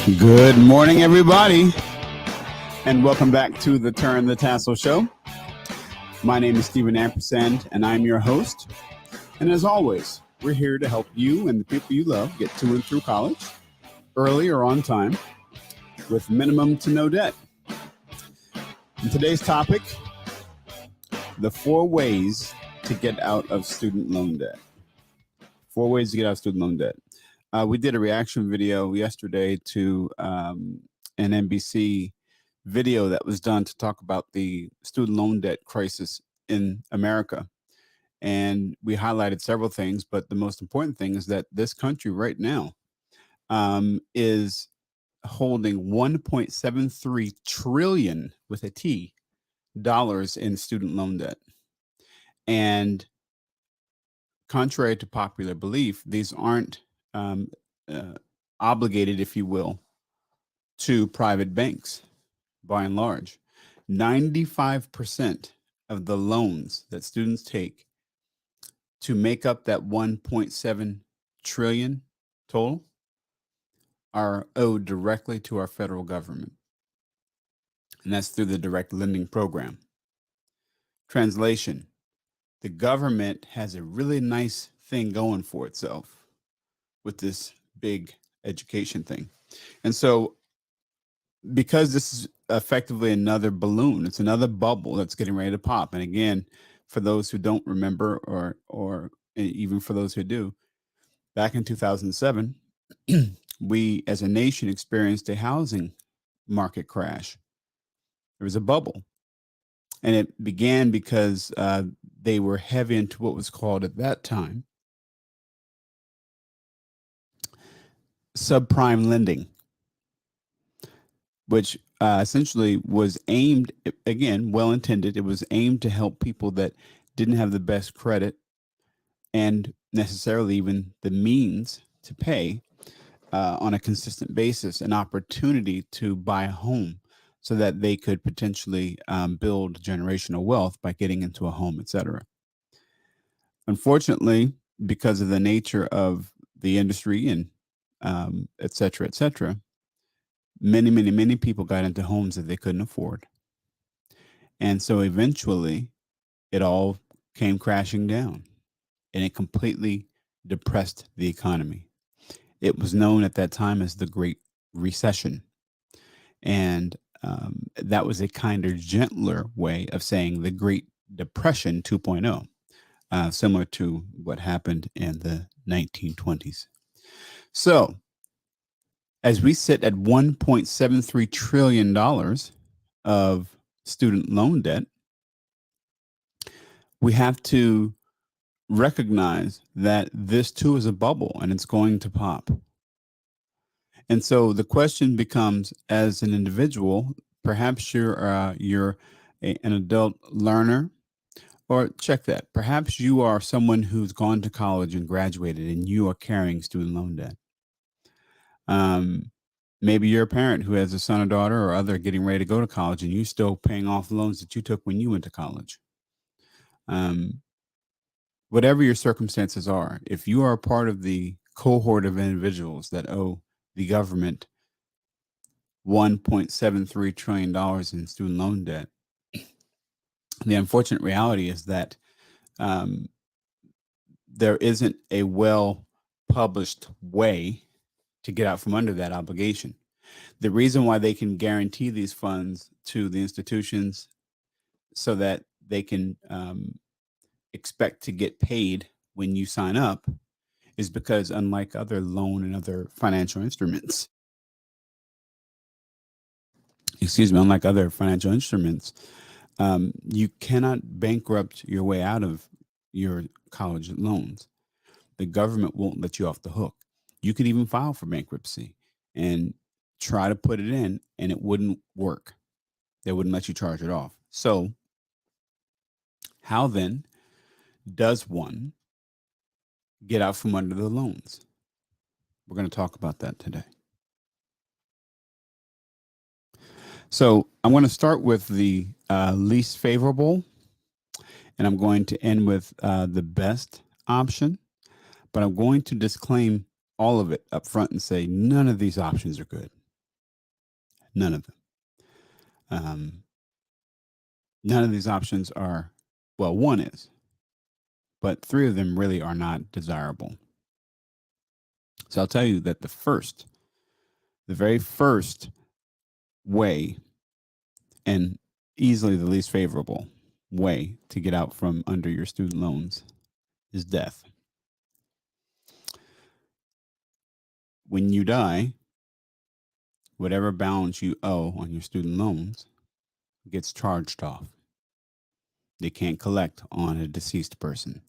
Good morning, everybody, and welcome back to the Turn the Tassel Show. My name is Stephen Ampersand, and I'm your host. And as always, we're here to help you and the people you love get to and through college, early or on time, with minimum to no debt. And today's topic, the 4 ways to get out of student loan debt. 4 ways to get out of student loan debt. We did a reaction video yesterday to an NBC video that was done to talk about the student loan debt crisis in America. And we highlighted several things, but the most important thing is that this country right now is holding $1.73 trillion with a T dollars in student loan debt. And contrary to popular belief, these aren't obligated, if you will, to private banks. By and large, 95% of the loans that students take to make up that 1.7 trillion total are owed directly to our federal government. And that's through the direct lending program. Translation: the government has a really nice thing going for itself with this big education thing. And so because this is effectively another balloon, it's another bubble that's getting ready to pop. And again, for those who don't remember, or even for those who do, back in 2007, we as a nation experienced a housing market crash. There was a bubble. And it began because they were heavy into what was called at that time subprime lending, which essentially was aimed, again, well-intended. It was aimed to help people that didn't have the best credit and necessarily even the means to pay on a consistent basis, an opportunity to buy a home so that they could potentially build generational wealth by getting into a home, etc. Unfortunately, because of the nature of the industry and et cetera, many people got into homes that they couldn't afford. And so eventually it all came crashing down and it completely depressed the economy. It was known at that time as the Great Recession. And that was a kinder, gentler way of saying the Great Depression 2.0, similar to what happened in the 1920s. So as we sit at $1.73 trillion of student loan debt, we have to recognize that this too is a bubble and it's going to pop. And so the question becomes, as an individual, perhaps you're an adult learner, or check that. Perhaps you are someone who's gone to college and graduated and you are carrying student loan debt. Maybe you're a parent who has a son or daughter or other getting ready to go to college and you're still paying off loans that you took when you went to college. Whatever your circumstances are, if you are a part of the cohort of individuals that owe the government $1.73 trillion in student loan debt, the unfortunate reality is that there isn't a well-published way to get out from under that obligation. The reason why they can guarantee these funds to the institutions so that they can expect to get paid when you sign up is because, unlike other loan and other financial instruments, you cannot bankrupt your way out of your college loans. The government won't let you off the hook. You could even file for bankruptcy and try to put it in, and it wouldn't work. They wouldn't let you charge it off. So how then does one get out from under the loans? We're going to talk about that today. So I'm going to start with the least favorable, and I'm going to end with the best option, but I'm going to disclaim all of it up front and say none of these options are good. None of them. Um, None of these options are, well, one is, but three of them really are not desirable. So I'll tell you that the very first way, and easily the least favorable way to get out from under your student loans, is death. When you die, whatever balance you owe on your student loans gets charged off. They can't collect on a deceased person.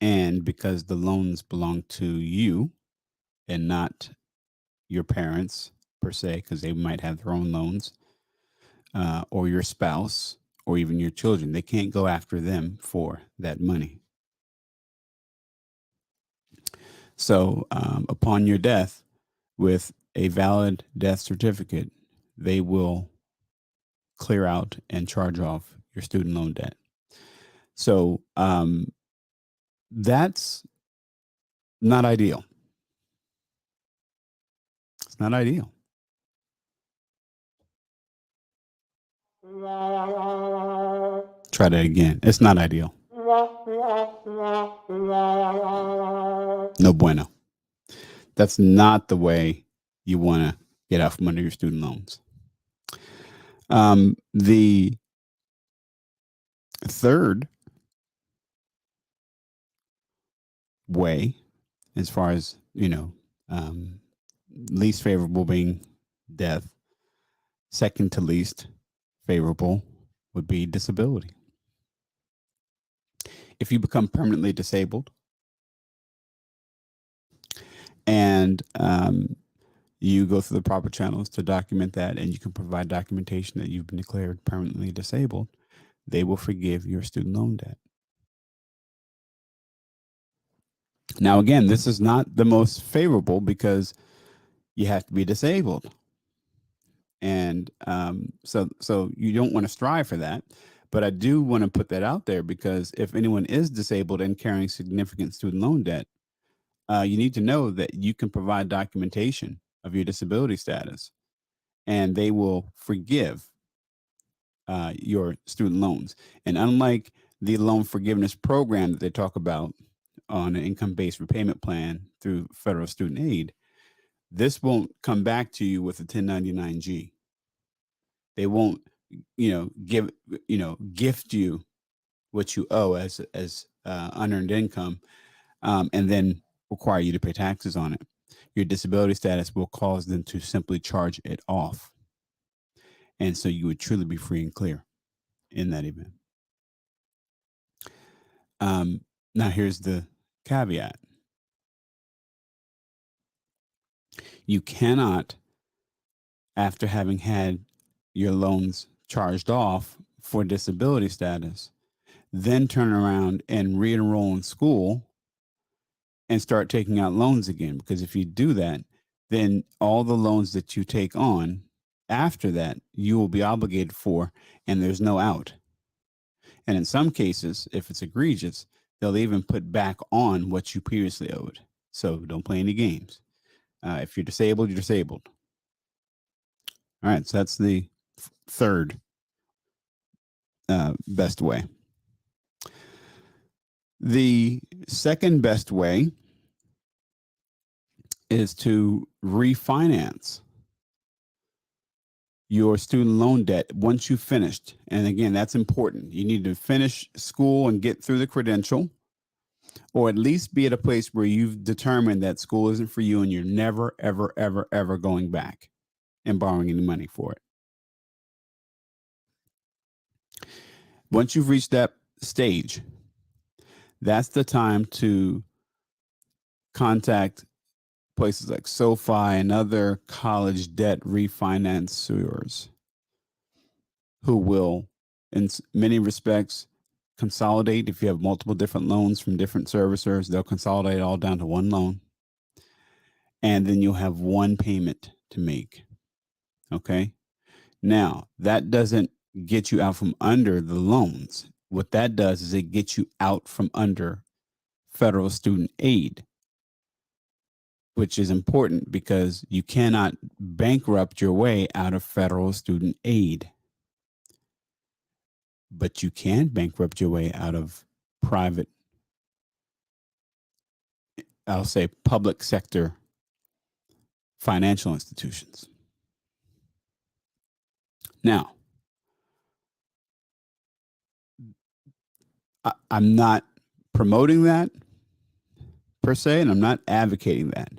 And because the loans belong to you and not your parents per se, because they might have their own loans, or your spouse, or even your children, they can't go after them for that money. So, upon your death, with a valid death certificate, they will clear out and charge off your student loan debt. So, that's not ideal. It's not ideal. Try that again. It's not ideal. No bueno. That's not the way you want to get out from under your student loans. The third way, as far as, least favorable being death, second to least favorable would be disability. If you become permanently disabled and you go through the proper channels to document that, and you can provide documentation that you've been declared permanently disabled, they will forgive your student loan debt. Now, again, this is not the most favorable because you have to be disabled. And so you don't want to strive for that. But I do want to put that out there because if anyone is disabled and carrying significant student loan debt, you need to know that you can provide documentation of your disability status, and they will forgive your student loans. And unlike the loan forgiveness program that they talk about on an income-based repayment plan through federal student aid, this won't come back to you with a 1099-G. They won't, gift you what you owe as unearned income, and then require you to pay taxes on it. Your disability status will cause them to simply charge it off. And so you would truly be free and clear in that event. Now here's the caveat. You cannot, after having had your loans charged off for disability status, then turn around and re-enroll in school and start taking out loans again. Because if you do that, then all the loans that you take on after that, you will be obligated for, and there's no out. And in some cases, if it's egregious, they'll even put back on what you previously owed. So don't play any games. If you're disabled, you're disabled. All right, so that's the third best way. The second best way is to refinance your student loan debt once you've finished. And again, that's important. You need to finish school and get through the credential, or at least be at a place where you've determined that school isn't for you and you're never, ever, ever, ever going back and borrowing any money for it. Once you've reached that stage, that's the time to contact places like SoFi and other college debt refinancers who will, in many respects, consolidate. If you have multiple different loans from different servicers, they'll consolidate it all down to one loan. And then you'll have one payment to make. Okay. Now, that doesn't get you out from under the loans. What that does is it gets you out from under federal student aid. which is important because you cannot bankrupt your way out of federal student aid, but you can bankrupt your way out of private, I'll say public sector financial institutions. Now, I'm not promoting that per se, and I'm not advocating that.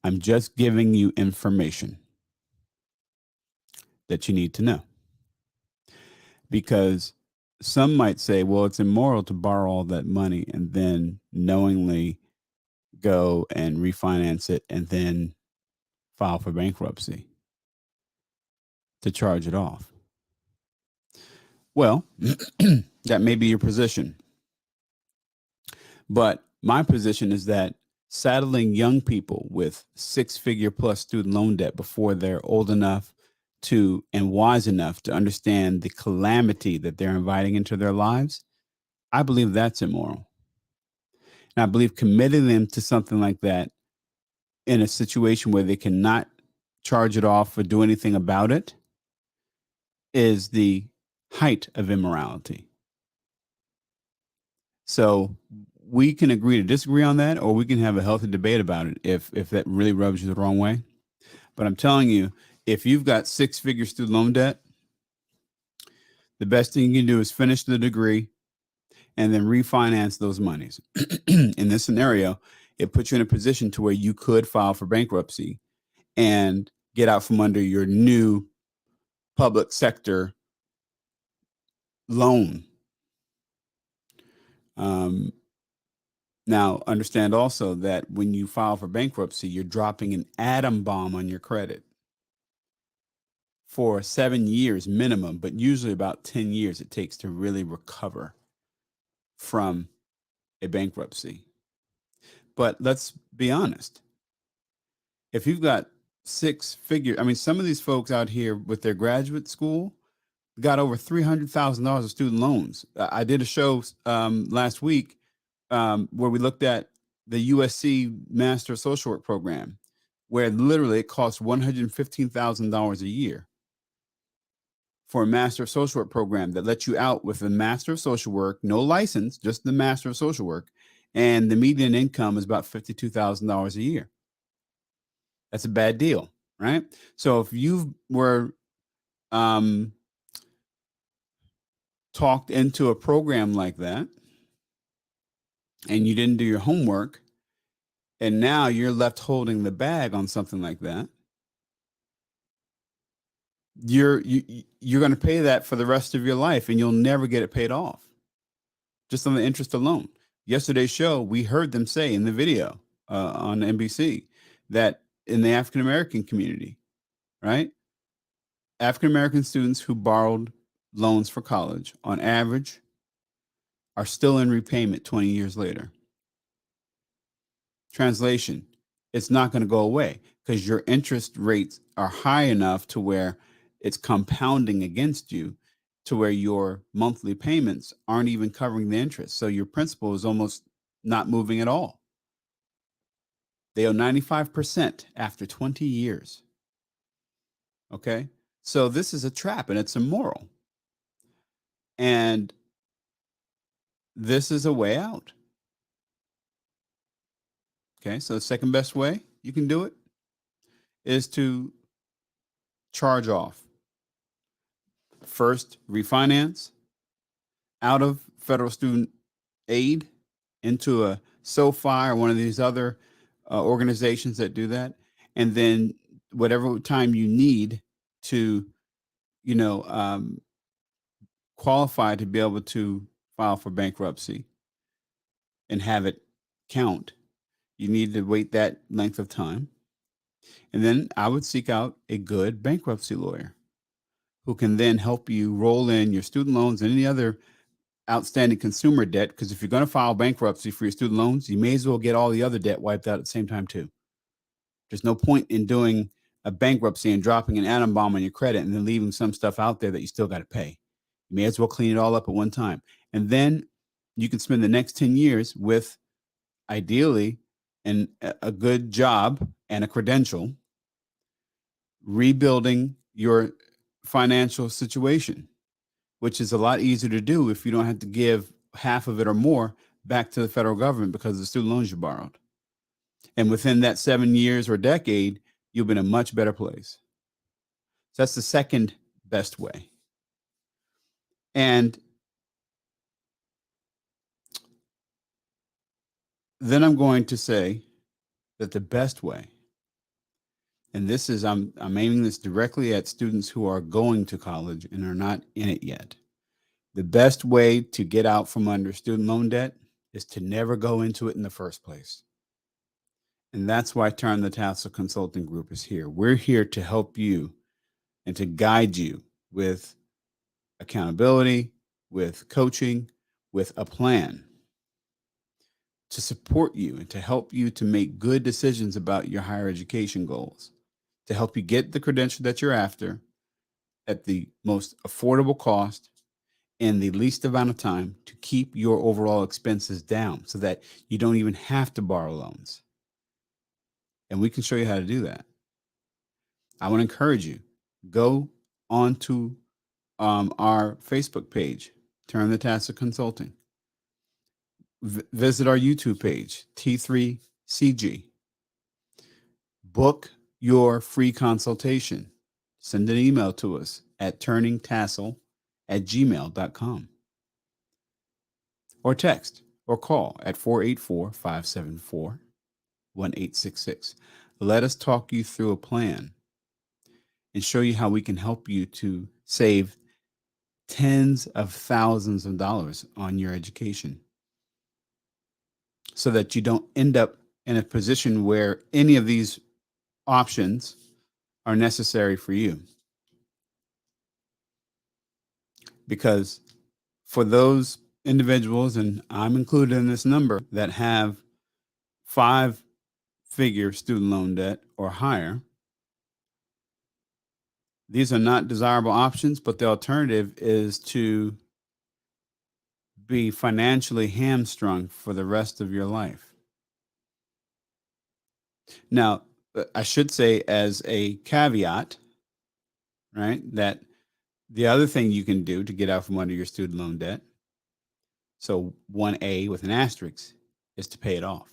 I'm just giving you information that you need to know. Because some might say, well, it's immoral to borrow all that money and then knowingly go and refinance it and then file for bankruptcy to charge it off. Well, that may be your position. But my position is that saddling young people with 6-figure plus student loan debt before they're old enough to and wise enough to understand the calamity that they're inviting into their lives, I believe that's immoral. And I believe committing them to something like that in a situation where they cannot charge it off or do anything about it is the height of immorality. So we can agree to disagree on that, or we can have a healthy debate about it if that really rubs you the wrong way. But I'm telling you, if you've got 6-figure student loan debt, the best thing you can do is finish the degree and then refinance those monies. In this scenario, it puts you in a position to where you could file for bankruptcy and get out from under your new public sector loan. Now, understand also that when you file for bankruptcy, you're dropping an atom bomb on your credit for 7 years minimum, but usually about 10 years it takes to really recover from a bankruptcy. But let's be honest. If you've got 6-figure, I mean, some of these folks out here with their graduate school got over $300,000 of student loans. I did a show last week where we looked at the USC Master of Social Work program, where literally it costs $115,000 a year for a Master of Social Work program that lets you out with a Master of Social Work, no license, just the Master of Social Work, and the median income is about $52,000 a year. That's a bad deal, right? So if you were talked into a program like that and you didn't do your homework, and now you're left holding the bag on something like that, you're going to pay that for the rest of your life, and you'll never get it paid off just on the interest alone. Yesterday's show, we heard them say in the video on NBC that in the African American community, right, African American students who borrowed loans for college on average are still in repayment 20 years later. Translation, it's not going to go away because your interest rates are high enough to where it's compounding against you, to where your monthly payments aren't even covering the interest. So your principal is almost not moving at all. They owe 95% after 20 years. Okay? So this is a trap and it's immoral. And this is a way out. Okay, so the second best way you can do it is to charge off. First, refinance out of federal student aid into a SoFi or one of these other organizations that do that. And then whatever time you need to, qualify to be able to file for bankruptcy and have it count, you need to wait that length of time. And then I would seek out a good bankruptcy lawyer who can then help you roll in your student loans and any other outstanding consumer debt. Because if you're going to file bankruptcy for your student loans, you may as well get all the other debt wiped out at the same time too. There's no point in doing a bankruptcy and dropping an atom bomb on your credit and then leaving some stuff out there that you still got to pay. You may as well clean it all up at one time. And then you can spend the next 10 years with, ideally, and a good job and a credential, rebuilding your financial situation, which is a lot easier to do if you don't have to give half of it or more back to the federal government because of the student loans you borrowed. And within that 7 years or decade, you'll be in a much better place. So that's the second best way. And then I'm going to say that the best way, and this is, I'm aiming this directly at students who are going to college and are not in it yet. The best way to get out from under student loan debt is to never go into it in the first place. And that's why Turn the Tassel Consulting Group is here. We're here to help you and to guide you with accountability, with coaching, with a plan to support you and to help you to make good decisions about your higher education goals, to help you get the credential that you're after at the most affordable cost in the least amount of time, to keep your overall expenses down so that you don't even have to borrow loans. And we can show you how to do that. I want to encourage you, go onto our Facebook page, Turn the Tassel Consulting. Visit our YouTube page, T3CG. Book your free consultation. Send an email to us at turningtassel@gmail.com. Or text or call at 484-574-1866. Let us talk you through a plan and show you how we can help you to save tens of thousands of dollars on your education so that you don't end up in a position where any of these options are necessary for you. Because for those individuals, and I'm included in this number, that have 5-figure student loan debt or higher, these are not desirable options, but the alternative is to be financially hamstrung for the rest of your life. Now, I should say as a caveat, right, that the other thing you can do to get out from under your student loan debt, so 1A with an asterisk, is to pay it off.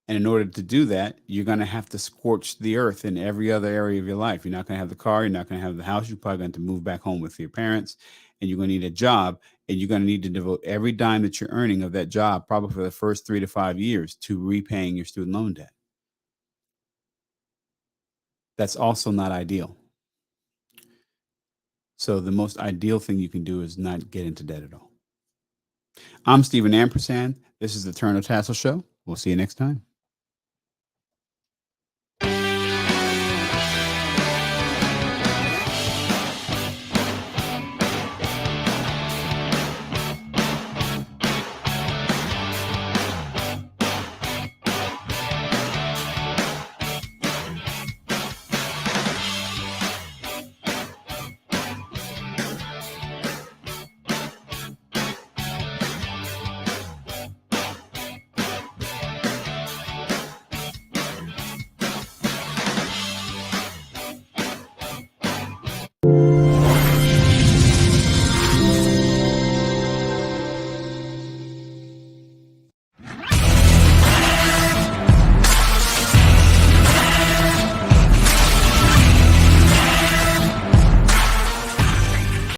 And in order to do that, you're going to have to scorch the earth in every other area of your life. You're not going to have the car. You're not going to have the house. You're probably going to move back home with your parents, and you're going to need a job, and you're going to need to devote every dime that you're earning of that job, probably for the first 3 to 5 years, to repaying your student loan debt. That's also not ideal. So the most ideal thing you can do is not get into debt at all. I'm Stephen Ampersand. This is the Turn the Tassel Show. We'll see you next time.